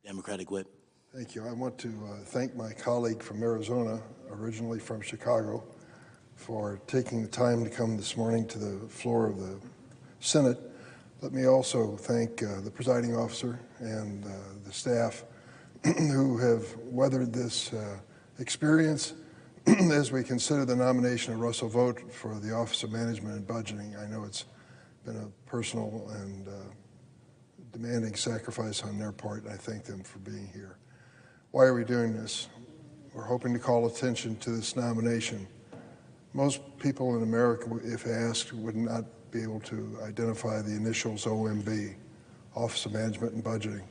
Democratic Whip. Thank you. I want to thank my colleague from Arizona, originally from Chicago, for taking the time to come this morning to the floor of the Senate. Let me also thank the presiding officer and the staff who have weathered this experience as we consider the nomination of Russell Vought for the Office of Management and Budgeting. I know it's been a personal and demanding sacrifice on their part, and I thank them for being here. Why are we doing this? We're hoping to call attention to this nomination. Most people in America, if asked, would not be able to identify the initials OMB, Office of Management and Budgeting.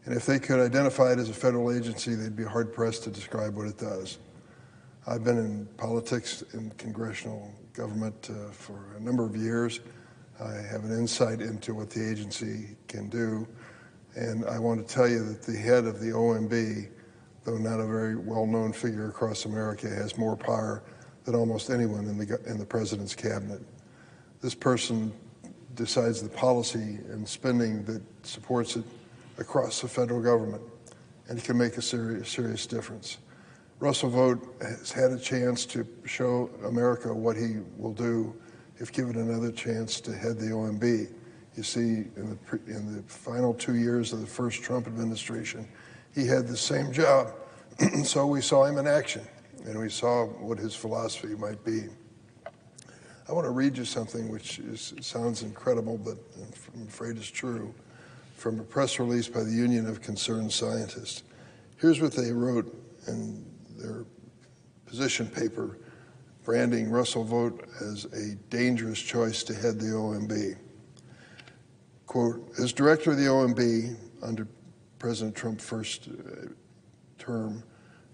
And if they could identify it as a federal agency, they'd be hard-pressed to describe what it does. I've been in politics and congressional government for a number of years. I have an insight into what the agency can do, and I want to tell you that the head of the OMB, though not a very well-known figure across America, has more power than almost anyone in the president's cabinet. This person decides the policy and spending that supports it across the federal government, and it can make a serious difference. Russell Vought has had a chance to show America what he will do if given another chance to head the OMB. You see, in the final 2 years of the first Trump administration, he had the same job. So we saw him in action, and we saw what his philosophy might be. I want to read you something which sounds incredible, but I'm afraid is true, from a press release by the Union of Concerned Scientists. Here's what they wrote in their position paper, branding Russell Vought as a dangerous choice to head the OMB. Quote, as director of the OMB under President Trump's first term,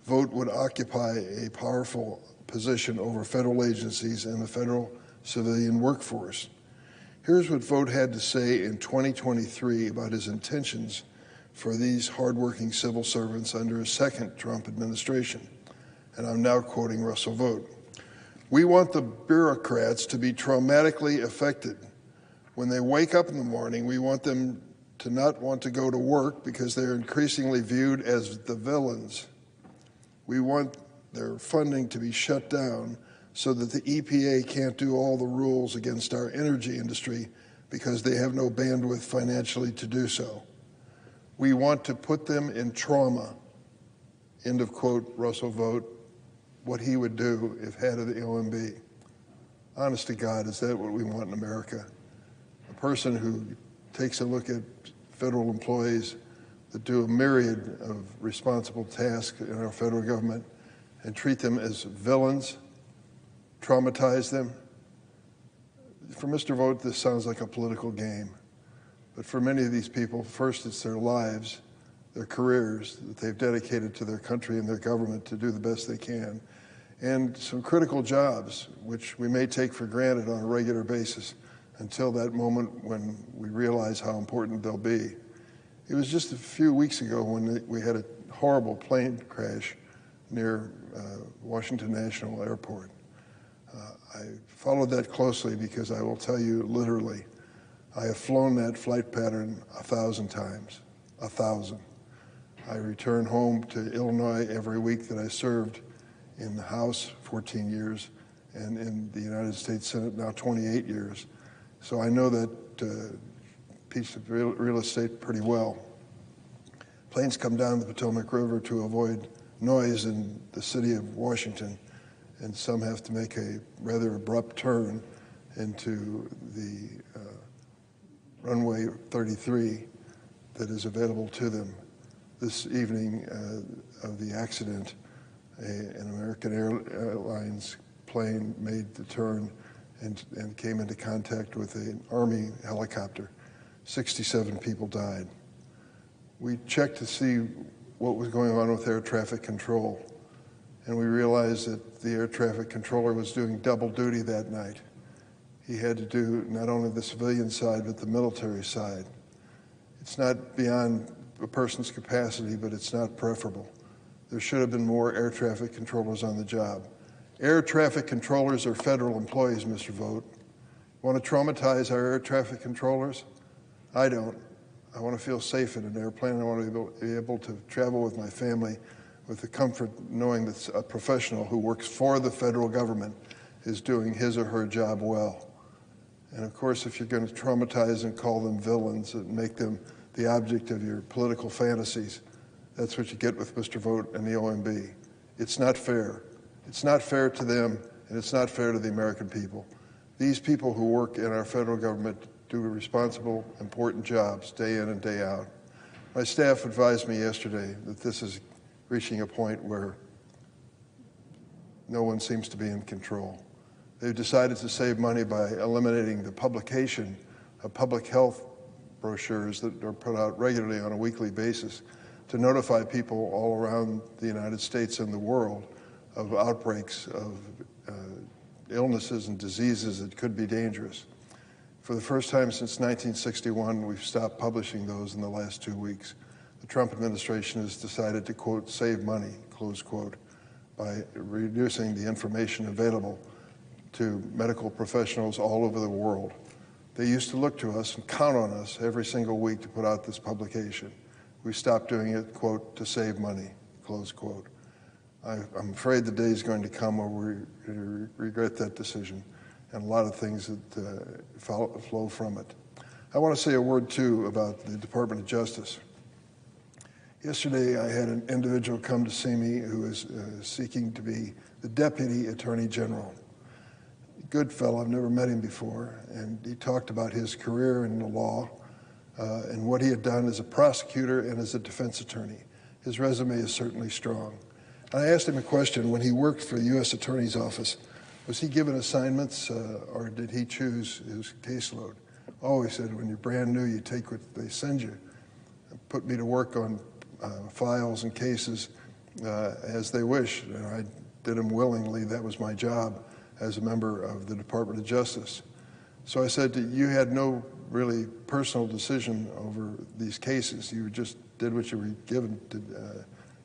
Vought would occupy a powerful position over federal agencies and the federal civilian workforce. Here's what Vought had to say in 2023 about his intentions for these hardworking civil servants under a second Trump administration. And I'm now quoting Russell Vought. We want the bureaucrats to be traumatically affected. When they wake up in the morning, we want them to not want to go to work because they're increasingly viewed as the villains. We want their funding to be shut down so that the EPA can't do all the rules against our energy industry because they have no bandwidth financially to do so. We want to put them in trauma. End of quote, Russell Vought, what he would do if head of the OMB. Honest to God, is that what we want in America? A person who takes a look at federal employees that do a myriad of responsible tasks in our federal government and treat them as villains, traumatize them. For Mr. Vought, this sounds like a political game. But for many of these people, first it's their lives, their careers that they've dedicated to their country and their government to do the best they can, and some critical jobs, which we may take for granted on a regular basis until that moment when we realize how important they'll be. It was just a few weeks ago when we had a horrible plane crash near Washington National Airport. I followed that closely because I will tell you literally, I have flown that flight pattern 1,000 times, 1,000. I return home to Illinois every week that I served in the House 14 years and in the United States Senate now 28 years. So I know that piece of real estate pretty well. Planes come down the Potomac River to avoid noise in the city of Washington, and some have to make a rather abrupt turn into the runway 33 that is available to them. This evening of the accident, an American Airlines plane made the turn and came into contact with an Army helicopter. 67 people died. We checked to see what was going on with air traffic control, and we realized that the air traffic controller was doing double duty that night. He had to do not only the civilian side, but the military side. It's not beyond a person's capacity, but it's not preferable. There should have been more air traffic controllers on the job. Air traffic controllers are federal employees, Mr. Vought. Want to traumatize our air traffic controllers? I don't. I want to feel safe in an airplane. I want to be able to travel with my family with the comfort knowing that a professional who works for the federal government is doing his or her job well. And of course, if you're going to traumatize and call them villains and make them the object of your political fantasies, that's what you get with Mr. Vought and the OMB. It's not fair. It's not fair to them, and it's not fair to the American people. These people who work in our federal government do responsible, important jobs day in and day out. My staff advised me yesterday that this is reaching a point where no one seems to be in control. They've decided to save money by eliminating the publication of public health brochures that are put out regularly on a weekly basis to notify people all around the United States and the world of outbreaks of illnesses and diseases that could be dangerous. For the first time since 1961, we've stopped publishing those in the last 2 weeks. The Trump administration has decided to, quote, save money, close quote, by reducing the information available to medical professionals all over the world. They used to look to us and count on us every single week to put out this publication. We stopped doing it, quote, to save money, close quote. I'm afraid the day is going to come where we regret that decision and a lot of things that flow from it. I want to say a word, too, about the Department of Justice. Yesterday, I had an individual come to see me who is seeking to be the Deputy Attorney General. Good fellow, I've never met him before, and he talked about his career in the law and what he had done as a prosecutor and as a defense attorney. His resume is certainly strong. And I asked him a question. When he worked for the U.S. Attorney's Office, was he given assignments or did he choose his caseload? Oh, he said, when you're brand new, you take what they send you. Put me to work on files and cases as they wish. And I did them willingly. That was my job as a member of the Department of Justice. So I said, you had no really personal decision over these cases. You just did what you were given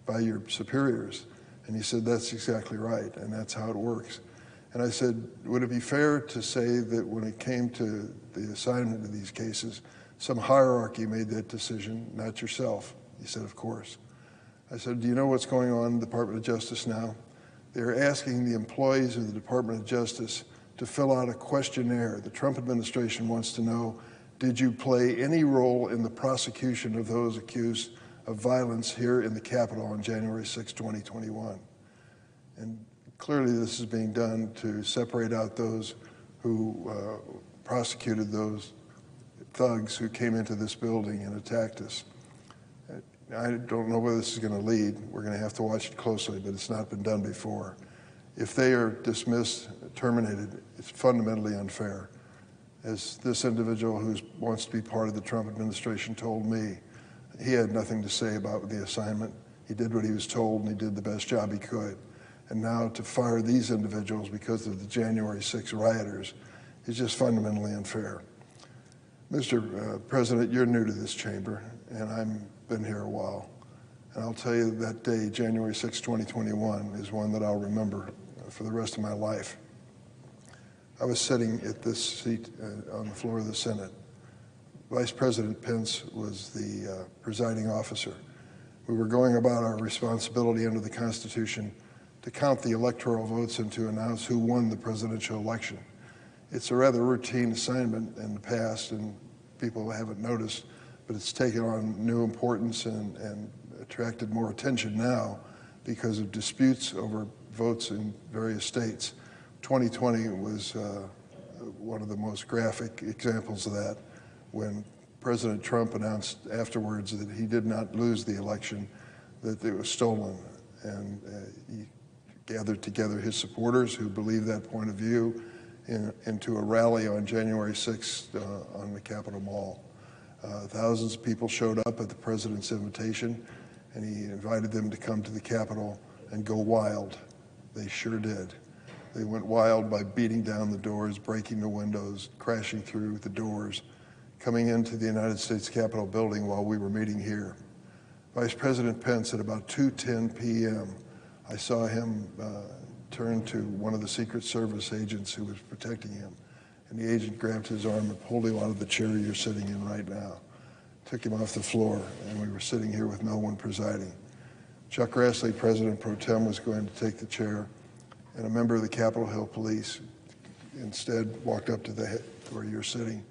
by your superiors. And he said, that's exactly right, and that's how it works. And I said, would it be fair to say that when it came to the assignment of these cases, some hierarchy made that decision, not yourself? He said, of course. I said, do you know what's going on in the Department of Justice now? They're asking the employees of the Department of Justice to fill out a questionnaire. The Trump administration wants to know, did you play any role in the prosecution of those accused of violence here in the Capitol on January 6, 2021? And clearly this is being done to separate out those who prosecuted those thugs who came into this building and attacked us. I don't know where this is going to lead. We're going to have to watch it closely, but it's not been done before. If they are dismissed, terminated, it's fundamentally unfair. As this individual who wants to be part of the Trump administration told me, he had nothing to say about the assignment. He did what he was told, and he did the best job he could. And now to fire these individuals because of the January 6 rioters is just fundamentally unfair. Mr. President, you're new to this chamber, and I've been here a while. And I'll tell you that day, January 6, 2021, is one that I'll remember for the rest of my life. I was sitting at this seat on the floor of the Senate. Vice President Pence was the presiding officer. We were going about our responsibility under the Constitution to count the electoral votes and to announce who won the presidential election. It's a rather routine assignment in the past, and people haven't noticed, but it's taken on new importance and attracted more attention now because of disputes over votes in various states. 2020 was one of the most graphic examples of that, when President Trump announced afterwards that he did not lose the election, that it was stolen. And he gathered together his supporters who believed that point of view into a rally on January 6th on the Capitol Mall. Thousands of people showed up at the president's invitation, and he invited them to come to the Capitol and go wild. They sure did. They went wild by beating down the doors, breaking the windows, crashing through the doors, coming into the United States Capitol building while we were meeting here. Vice President Pence, at about 2:10 p.m., I saw him turn to one of the Secret Service agents who was protecting him, and the agent grabbed his arm and pulled him out of the chair you're sitting in right now. took him off the floor, and we were sitting here with no one presiding. Chuck Grassley, President Pro Tem, was going to take the chair, and a member of the Capitol Hill Police instead walked up to where you're sitting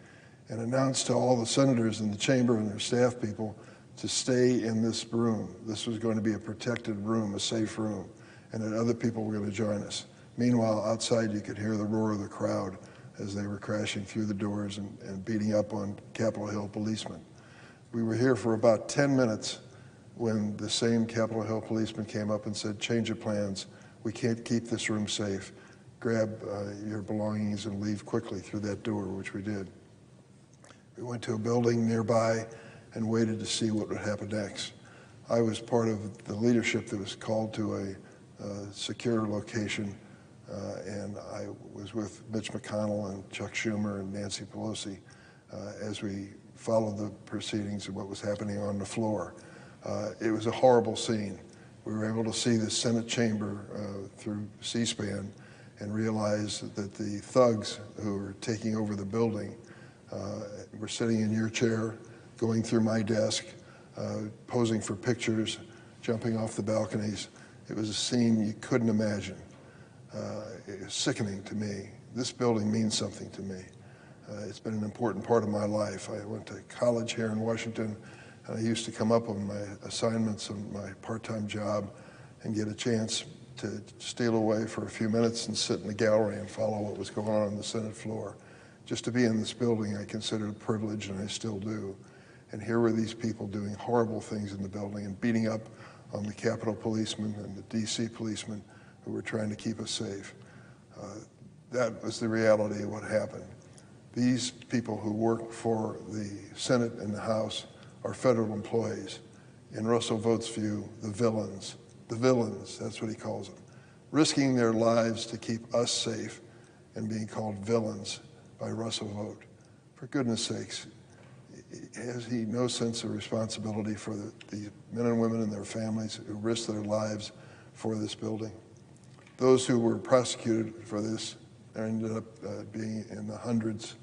and announced to all the senators in the chamber and their staff people to stay in this room. This was going to be a protected room, a safe room, and that other people were going to join us. Meanwhile, outside you could hear the roar of the crowd as they were crashing through the doors and beating up on Capitol Hill policemen. We were here for about 10 minutes when the same Capitol Hill policeman came up and said, "Change of plans. We can't keep this room safe. Grab your belongings and leave quickly through that door," which we did. We went to a building nearby and waited to see what would happen next. I was part of the leadership that was called to a secure location, and I was with Mitch McConnell and Chuck Schumer and Nancy Pelosi as we followed the proceedings of what was happening on the floor. It was a horrible scene. We were able to see the Senate chamber through C-SPAN and realize that the thugs who were taking over the building were sitting in your chair, going through my desk, posing for pictures, jumping off the balconies. It was a scene you couldn't imagine. It was sickening to me. This building means something to me. It's been an important part of my life. I went to college here in Washington, and I used to come up on my assignments on my part-time job and get a chance to steal away for a few minutes and sit in the gallery and follow what was going on the Senate floor. Just to be in this building I considered a privilege, and I still do. And here were these people doing horrible things in the building and beating up on the Capitol policemen and the DC policemen who were trying to keep us safe. That was the reality of what happened. These people who work for the Senate and the House are federal employees. In Russell Vought's view, the villains, that's what he calls them, risking their lives to keep us safe and being called villains by Russell Vought. For goodness sakes, has he no sense of responsibility for the men and women and their families who risked their lives for this building? Those who were prosecuted for this ended up being in the hundreds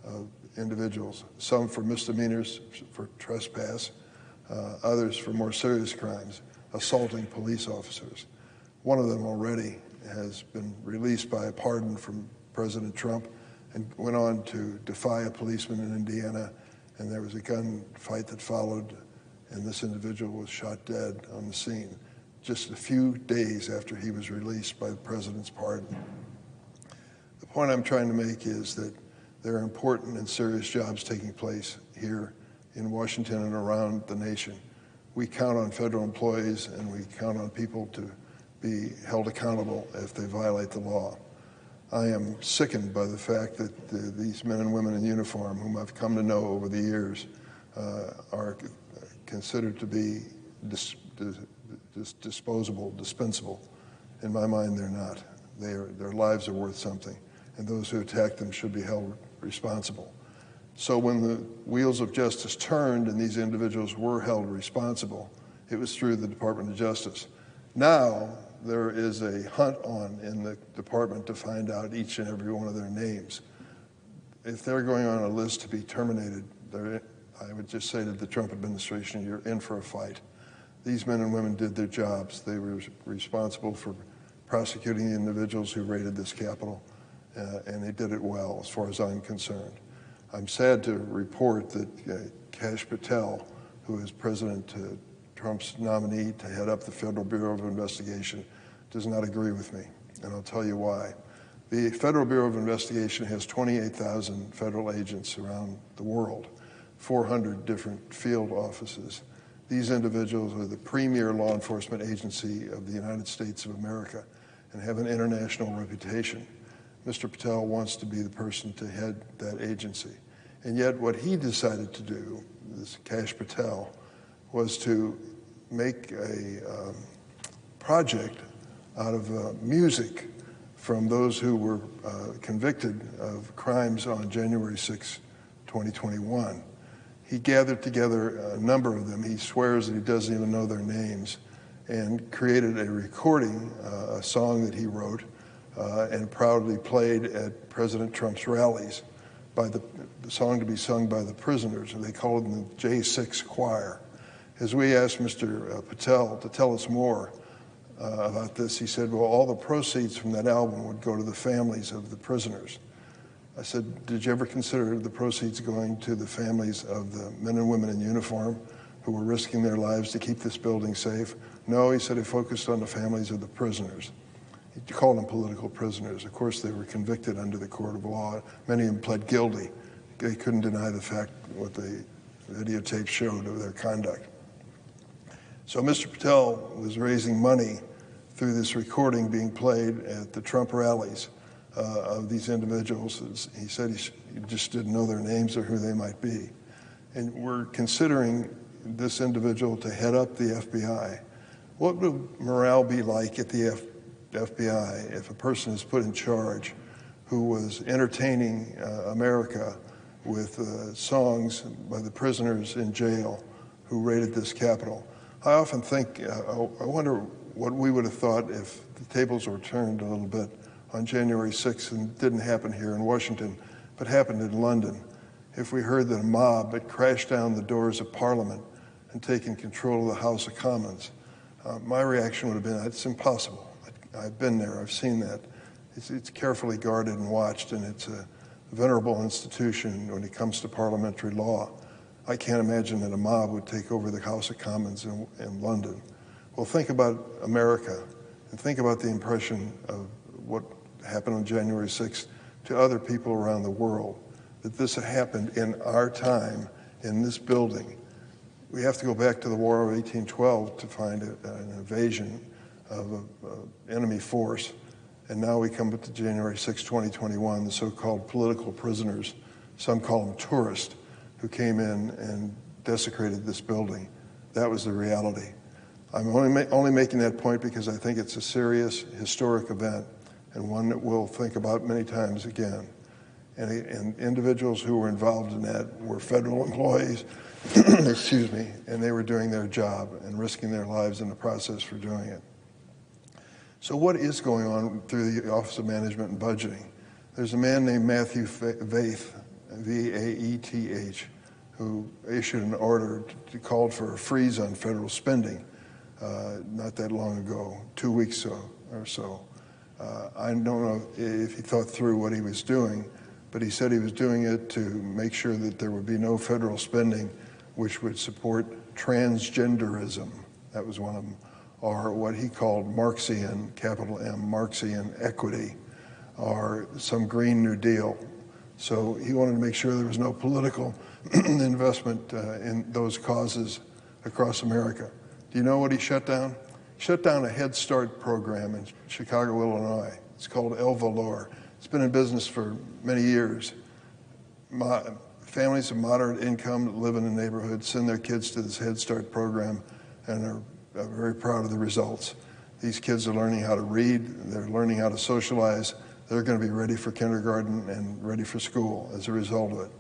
of individuals, some for misdemeanors, for trespass, others for more serious crimes, assaulting police officers. One of them already has been released by a pardon from President Trump and went on to defy a policeman in Indiana, and there was a gunfight that followed, and this individual was shot dead on the scene just a few days after he was released by the president's pardon. The point I'm trying to make is that there are important and serious jobs taking place here in Washington and around the nation. We count on federal employees, and we count on people to be held accountable if they violate the law. I am sickened by the fact that these men and women in uniform, whom I've come to know over the years, are considered to be disposable, dispensable. In my mind, they're not. Their lives are worth something, and those who attack them should be held responsible. So when the wheels of justice turned and these individuals were held responsible, it was through the Department of Justice. Now, there is a hunt on in the department to find out each and every one of their names. If they're going on a list to be terminated, I would just say to the Trump administration, you're in for a fight. These men and women did their jobs. They were responsible for prosecuting the individuals who raided this Capitol, and they did it well, as far as I'm concerned. I'm sad to report that Kash Patel, who is President Trump's nominee to head up the Federal Bureau of Investigation, does not agree with me, and I'll tell you why. The Federal Bureau of Investigation has 28,000 federal agents around the world, 400 different field offices. These individuals are the premier law enforcement agency of the United States of America and have an international reputation. Mr. Patel wants to be the person to head that agency. And yet what he decided to do, this Kash Patel, was to make a project out of music from those who were convicted of crimes on January 6, 2021. He gathered together a number of them. He swears that he doesn't even know their names, and created a recording, a song that he wrote, and proudly played at President Trump's rallies. by the song to be sung by the prisoners, and they called it the J6 Choir. As we asked Mr. Patel to tell us more about this, he said, well, all the proceeds from that album would go to the families of the prisoners. I said, did you ever consider the proceeds going to the families of the men and women in uniform who were risking their lives to keep this building safe? No, he said, he focused on the families of the prisoners. He called them political prisoners. Of course, they were convicted under the court of law. Many of them pled guilty. They couldn't deny the fact what the videotape showed of their conduct. So Mr. Patel was raising money through this recording being played at the Trump rallies of these individuals. He said he just didn't know their names or who they might be. And we're considering this individual to head up the FBI. What would morale be like at the FBI if a person is put in charge who was entertaining America with songs by the prisoners in jail who raided this Capitol? I often think, I wonder what we would have thought if the tables were turned a little bit on January 6th and it didn't happen here in Washington, but happened in London. If we heard that a mob had crashed down the doors of Parliament and taken control of the House of Commons, my reaction would have been, it's impossible. I've been there, I've seen that. It's carefully guarded and watched, and it's a venerable institution when it comes to parliamentary law. I can't imagine that a mob would take over the House of Commons in London. Well, think about America, and think about the impression of what happened on January 6th to other people around the world, that this had happened in our time, in this building. We have to go back to the War of 1812 to find an invasion of an enemy force. And now we come to January 6, 2021, the so-called political prisoners, some call them tourists, who came in and desecrated this building. That was the reality. I'm only making that point because I think it's a serious historic event and one that we'll think about many times again. And individuals who were involved in that were federal employees, excuse me, and they were doing their job and risking their lives in the process for doing it. So what is going on through the Office of Management and Budgeting? There's a man named Matthew Vaeth, V-A-E-T-H, who issued an order to call for a freeze on federal spending not that long ago, 2 weeks or so. I don't know if he thought through what he was doing, but he said he was doing it to make sure that there would be no federal spending which would support transgenderism. That was one of them. Or what he called Marxian, capital M, Marxian equity, or some Green New Deal. So he wanted to make sure there was no political investment in those causes across America. Do you know what he shut down? He shut down a Head Start program in Chicago, Illinois. It's called El Valor. It's been in business for many years. Families of moderate income that live in the neighborhood send their kids to this Head Start program and are very proud of the results. These kids are learning how to read, they're learning how to socialize, they're going to be ready for kindergarten and ready for school as a result of it.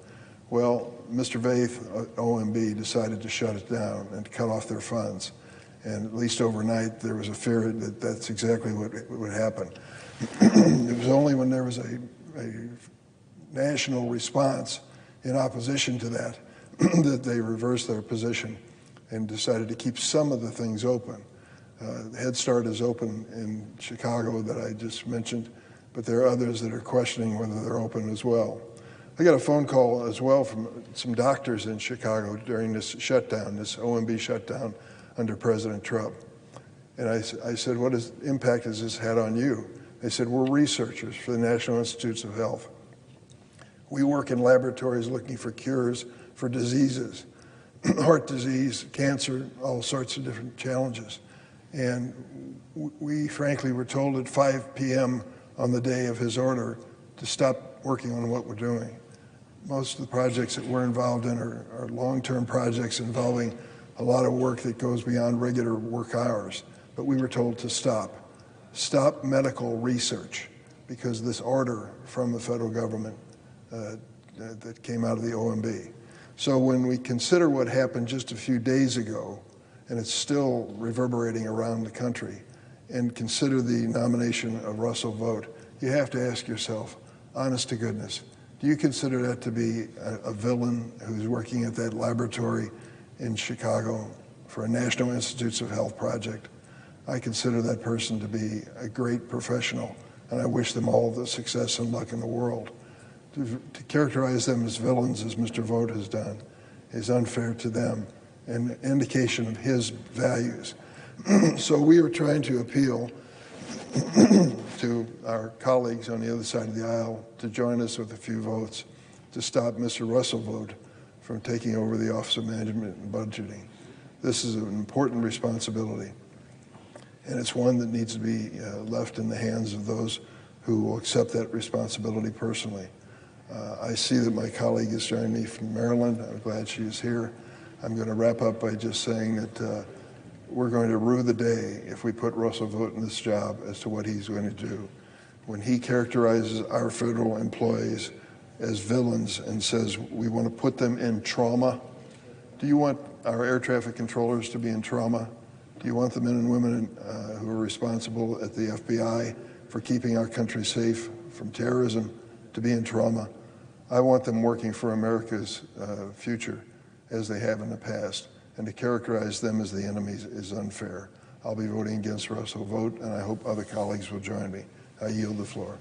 Well, Mr. Vaeth, OMB, decided to shut it down and to cut off their funds. And at least overnight, there was a fear that that's exactly what would happen. It was only when there was a national response in opposition to that that they reversed their position and decided to keep some of the things open. Head Start is open in Chicago that I just mentioned, but there are others that are questioning whether they're open as well. I got a phone call as well from some doctors in Chicago during this shutdown, this OMB shutdown under President Trump. And I said, what impact has this had on you? They said, we're researchers for the National Institutes of Health. We work in laboratories looking for cures for diseases, heart disease, cancer, all sorts of different challenges. And we frankly were told at 5 p.m. on the day of his order to stop working on what we're doing. Most of the projects that we're involved in are long-term projects involving a lot of work that goes beyond regular work hours. But we were told to stop medical research because this order from the federal government that came out of the OMB. So when we consider what happened just a few days ago, and it's still reverberating around the country, and consider the nomination of Russell Vought, you have to ask yourself, honest to goodness, Do you consider that to be a villain who's working at that laboratory in Chicago for a National Institutes of Health project? I consider that person to be a great professional, and I wish them all the success and luck in the world. To characterize them as villains, as Mr. Vought has done, is unfair to them and an indication of his values. So we are trying to appeal to our colleagues on the other side of the aisle to join us with a few votes to stop Mr. Russell Vought from taking over the Office of Management and Budgeting. This is an important responsibility, and it's one that needs to be left in the hands of those who will accept that responsibility personally. I see that my colleague has joined me from Maryland. I'm glad she is here. I'm going to wrap up by just saying that we're going to rue the day if we put Russell Vought in this job as to what he's going to do. When he characterizes our federal employees as villains and says we want to put them in trauma, do you want our air traffic controllers to be in trauma? Do you want the men and women who are responsible at the FBI for keeping our country safe from terrorism to be in trauma? I want them working for America's future as they have in the past, and to characterize them as the enemies is unfair. I'll be voting against Russell Vought, and I hope other colleagues will join me. I yield the floor.